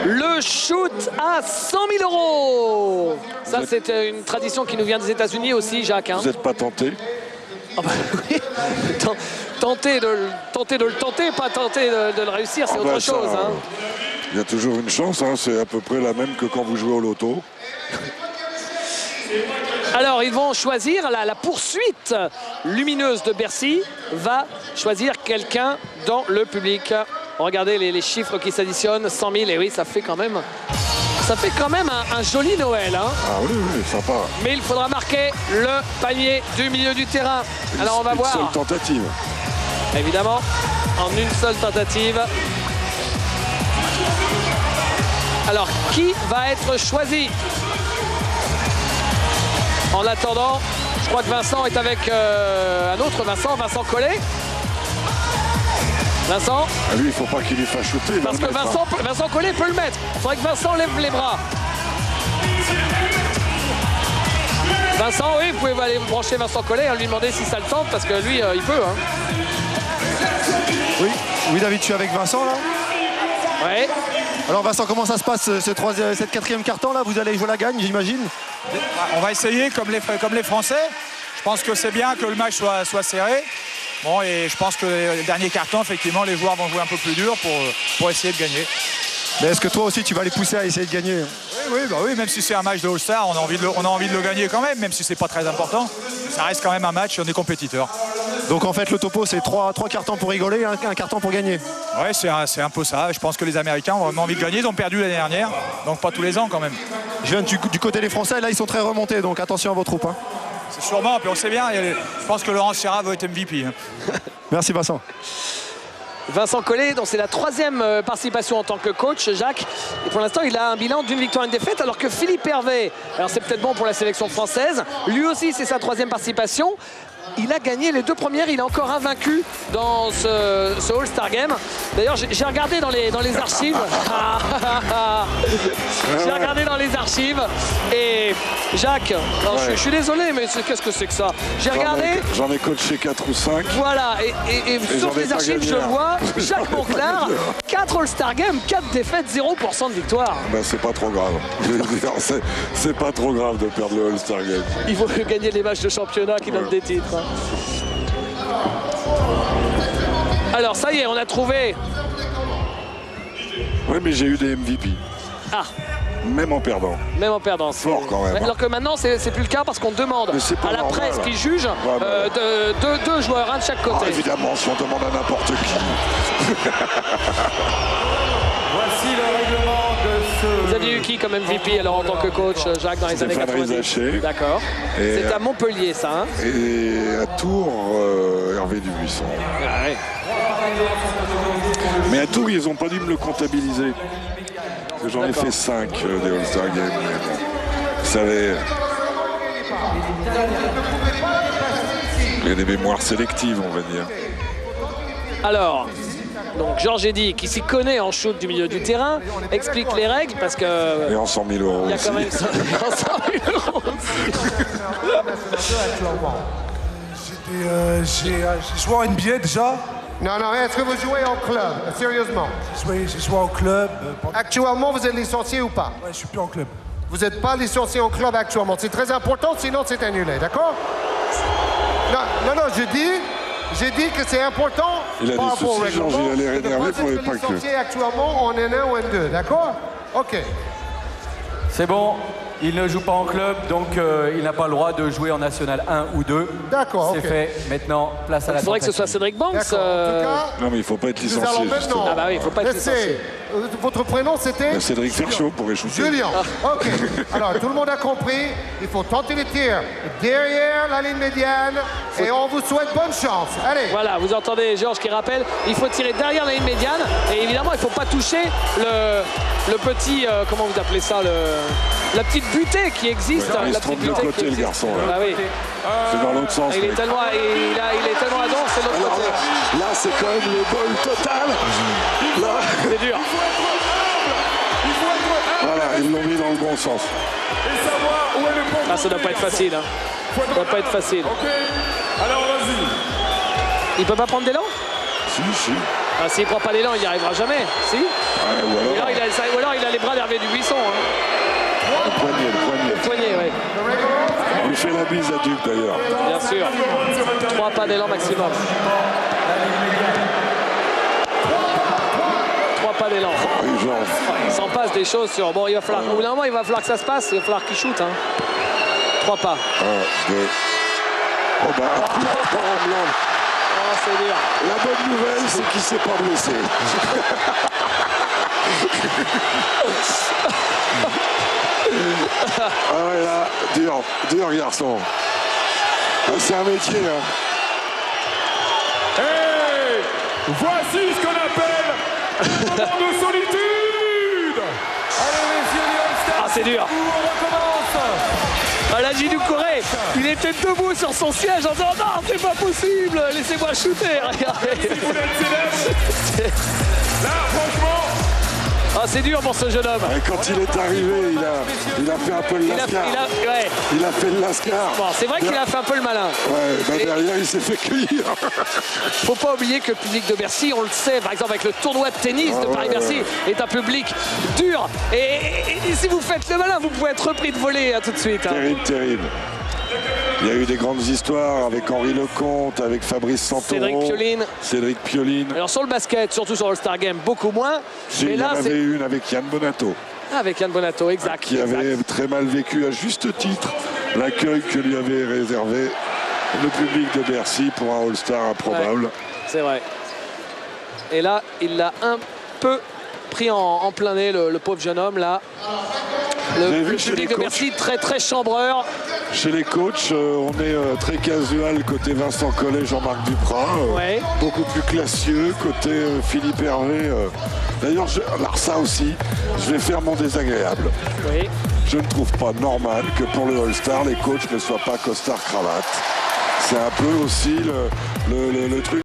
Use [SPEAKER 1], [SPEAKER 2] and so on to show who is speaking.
[SPEAKER 1] Le shoot à 100 000 €. Ça, c'est une tradition qui nous vient des États-Unis aussi, Jacques. Hein.
[SPEAKER 2] Vous n'êtes pas tenté?
[SPEAKER 1] Ah bah, oui. Tenter de le tenter, pas tenter de le réussir, c'est autre chose. Hein.
[SPEAKER 2] Il y a toujours une chance, hein. C'est à peu près la même que quand vous jouez au loto.
[SPEAKER 1] Alors, ils vont choisir la poursuite lumineuse de Bercy va choisir quelqu'un dans le public. Regardez les chiffres qui s'additionnent, 100 000, et oui, ça fait quand même un joli Noël. Hein.
[SPEAKER 2] Ah oui, sympa.
[SPEAKER 1] Mais il faudra marquer le panier du milieu du terrain. Alors, on va voir.
[SPEAKER 2] Une seule tentative.
[SPEAKER 1] Évidemment, en une seule tentative. Alors, qui va être choisi? En attendant, je crois que Vincent est avec un autre Vincent Collet. Vincent.
[SPEAKER 2] Ah, lui, il ne faut pas qu'il lui fasse shooter.
[SPEAKER 1] Parce que Vincent Collet peut le mettre. Il faudrait que Vincent lève les bras. Vincent, oui, vous pouvez aller brancher Vincent Collet, lui demander si ça le tente, parce que lui, il peut. Hein.
[SPEAKER 3] Oui, David, tu es avec Vincent, là?
[SPEAKER 1] Ouais.
[SPEAKER 3] Alors, Vincent, comment ça se passe, cette quatrième carton, là? Vous allez jouer la gagne, j'imagine?
[SPEAKER 4] On va essayer comme les Français. Je pense que c'est bien que le match soit serré. Bon, et je pense que les derniers cartons, effectivement, les joueurs vont jouer un peu plus dur pour essayer de gagner.
[SPEAKER 3] Mais est-ce que toi aussi, tu vas les pousser à essayer de gagner?
[SPEAKER 4] Oui, même si c'est un match de All-Star, on a envie de le gagner quand même si c'est pas très important. Ça reste quand même un match, on est compétiteurs.
[SPEAKER 3] Donc en fait, le topo, c'est trois cartons pour rigoler et un carton pour gagner.
[SPEAKER 4] Oui, c'est un peu ça. Je pense que les Américains ont vraiment envie de gagner. Ils ont perdu l'année dernière, donc pas tous les ans quand même.
[SPEAKER 3] Je viens du côté des Français, là, ils sont très remontés, donc attention à vos troupes. Hein.
[SPEAKER 4] C'est sûrement, puis on sait bien, je pense que Laurent Sierra va être MVP. Hein.
[SPEAKER 3] Merci Vincent.
[SPEAKER 1] Vincent Collet, donc c'est la troisième participation en tant que coach, Jacques. Et pour l'instant, il a un bilan d'une victoire et une défaite, alors que Philippe Hervé, alors c'est peut-être bon pour la sélection française, lui aussi c'est sa troisième participation. Il a gagné les deux premières, il est encore invaincu dans ce All-Star Game. D'ailleurs, j'ai regardé dans les archives. J'ai regardé dans les archives. Et Jacques, alors, je suis désolé, mais qu'est-ce que c'est que ça? J'ai regardé.
[SPEAKER 2] J'en ai coaché 4 ou 5.
[SPEAKER 1] Voilà, et sur les archives, je vois Jacques Monclar, 4 All-Star Games, 4 défaites, 0% de victoire.
[SPEAKER 2] Ben, c'est pas trop grave. C'est pas trop grave de perdre le All-Star Game.
[SPEAKER 1] Il vaut mieux gagner les matchs de championnat qui donnent des titres. Hein. Alors ça y est, on a trouvé.
[SPEAKER 2] Oui, mais j'ai eu des MVP.
[SPEAKER 1] Ah.
[SPEAKER 2] Même en perdant.
[SPEAKER 1] Même en perdant.
[SPEAKER 2] Fort quand même.
[SPEAKER 1] Alors que maintenant, c'est plus le cas parce qu'on demande à la presse qui juge deux joueurs, un de chaque côté.
[SPEAKER 2] Ah, évidemment, si on demande à n'importe qui.
[SPEAKER 5] Voici le règlement de ce...
[SPEAKER 1] Vous aviez eu qui comme MVP alors en tant que coach, Jacques, dans les années 90? D'accord. C'est à Montpellier, ça. Hein,
[SPEAKER 2] et à Tours, Hervé Dubuisson.
[SPEAKER 1] Ah, ouais.
[SPEAKER 2] Mais à Tours, ils n'ont pas dû me le comptabiliser. J'en ai fait 5 des All-Star Games. Vous savez, il y a des mémoires sélectives, on va dire.
[SPEAKER 1] Alors, donc Georges Eddy, qui s'y connaît en shoot du milieu du terrain, explique les règles parce que...
[SPEAKER 2] Et en 100 000 euros.
[SPEAKER 1] Il y a quand même 100 000 euros
[SPEAKER 6] aussi. J'ai joué en NBA déjà.
[SPEAKER 7] Non, est-ce que vous jouez en club? Sérieusement?
[SPEAKER 6] J'ai joué en club.
[SPEAKER 7] Actuellement, vous êtes licencié ou pas?
[SPEAKER 6] Ouais, je suis plus en club.
[SPEAKER 7] Vous n'êtes pas licencié en club actuellement. C'est très important, sinon c'est annulé, d'accord? Non, j'ai dit que c'est important.
[SPEAKER 2] Il a des soucis, Georges, il a l'air énervé pour les packs.
[SPEAKER 7] Licencié actuellement en N1 ou N2, d'accord? OK.
[SPEAKER 5] C'est bon. Il ne joue pas en club, donc il n'a pas le droit de jouer en National 1 ou 2.
[SPEAKER 7] D'accord,
[SPEAKER 5] c'est fait. Maintenant, place à la
[SPEAKER 1] Il faudrait que ce soit Cédric Banks.
[SPEAKER 7] En tout cas,
[SPEAKER 2] non, mais il ne faut pas être licencié.
[SPEAKER 1] Ah bah oui, il ne faut pas être licencié.
[SPEAKER 7] Votre prénom, c'était
[SPEAKER 2] Cédric Ferchaud pour échouter.
[SPEAKER 7] Julien. OK. Alors, tout le monde a compris. Il faut tenter les tirs derrière la ligne médiane. Et on vous souhaite bonne chance. Allez.
[SPEAKER 1] Voilà, vous entendez Georges qui rappelle, il faut tirer derrière la ligne médiane. Et évidemment, il ne faut pas toucher le petit, comment vous appelez ça, la petite butée qui existe.
[SPEAKER 2] Il se trompe de côté, le garçon.
[SPEAKER 1] Ah oui.
[SPEAKER 2] C'est dans l'autre sens.
[SPEAKER 1] Il est tellement à danse, c'est l'autre côté.
[SPEAKER 2] Là, c'est quand même le bol total.
[SPEAKER 1] C'est dur.
[SPEAKER 2] Voilà, ils l'ont mis dans le bon sens.
[SPEAKER 1] Ah, ça doit pas être facile. Hein. Ça doit pas être facile.
[SPEAKER 8] Alors vas-y.
[SPEAKER 1] Il peut pas prendre d'élan?
[SPEAKER 2] Si.
[SPEAKER 1] Ah, s'il prend pas d'élan, il n'y arrivera jamais. Si?
[SPEAKER 2] Ouais,
[SPEAKER 1] Ou alors il a les bras d'Hervé Dubuisson. Hein.
[SPEAKER 2] le poignet.
[SPEAKER 1] Le poignet, oui.
[SPEAKER 2] On lui fait la bise à Duc d'ailleurs.
[SPEAKER 1] Bien sûr. 3 pas d'élan maximum. 3 pas d'élan.
[SPEAKER 2] Oui, genre.
[SPEAKER 1] Il s'en passe des choses sur... Bon, il va falloir... Au bout d'un moment, il va falloir que ça se passe. Il va falloir qu'il shoot. Hein. 3 pas.
[SPEAKER 2] 1, 2. Oh bah,
[SPEAKER 1] Oh, c'est dur.
[SPEAKER 2] la bonne nouvelle, c'est qu'il s'est pas blessé. Ah ouais, là, dur garçon. Ah, c'est un métier, hein.
[SPEAKER 8] Hey, voici ce qu'on appelle un moment de solitude. Allez messieurs les All-Stars,
[SPEAKER 1] Ah, c'est dur.
[SPEAKER 8] on recommence.
[SPEAKER 1] Ah, là, Gilles Corée, il était debout sur son siège en disant « Non, c'est pas possible, laissez-moi shooter !» Regardez.
[SPEAKER 8] Si vous êtes célèbre, là franchement,
[SPEAKER 1] Ah, c'est dur pour ce jeune homme.
[SPEAKER 2] Et quand il est arrivé, il a fait un peu le lascar.
[SPEAKER 1] Ouais.
[SPEAKER 2] Il a fait le lascar.
[SPEAKER 1] Bon, c'est vrai qu'il a fait un peu le malin.
[SPEAKER 2] Ouais, bah derrière, il s'est fait cueillir.
[SPEAKER 1] Faut pas oublier que le public de Bercy, on le sait, par exemple avec le tournoi de tennis de Paris-Bercy, est un public dur. Et si vous faites le malin, vous pouvez être repris de voler hein, tout de suite. Hein.
[SPEAKER 2] Terrible. Il y a eu des grandes histoires avec Henri Lecomte, avec Fabrice Santoro, Cédric Pioline.
[SPEAKER 1] Alors sur le basket, surtout sur All-Star Game, beaucoup moins.
[SPEAKER 2] Mais il y en avait une avec Yann Bonato.
[SPEAKER 1] Ah, avec Yann Bonato, exact.
[SPEAKER 2] Qui avait très mal vécu à juste titre l'accueil que lui avait réservé le public de Bercy pour un All-Star improbable.
[SPEAKER 1] Ouais, c'est vrai. Et là, il l'a un peu pris en plein nez, le pauvre jeune homme, là. Le public de Bercy, très chambreur.
[SPEAKER 2] Chez les coachs, on est très casual côté Vincent Collet, Jean-Marc Duprat.
[SPEAKER 1] Ouais.
[SPEAKER 2] Beaucoup plus classieux côté Philippe Hervé. D'ailleurs, alors ça aussi, je vais faire mon désagréable.
[SPEAKER 1] Oui.
[SPEAKER 2] Je ne trouve pas normal que pour le All-Star, les coachs ne soient pas costard-cravate. C'est un peu aussi le truc.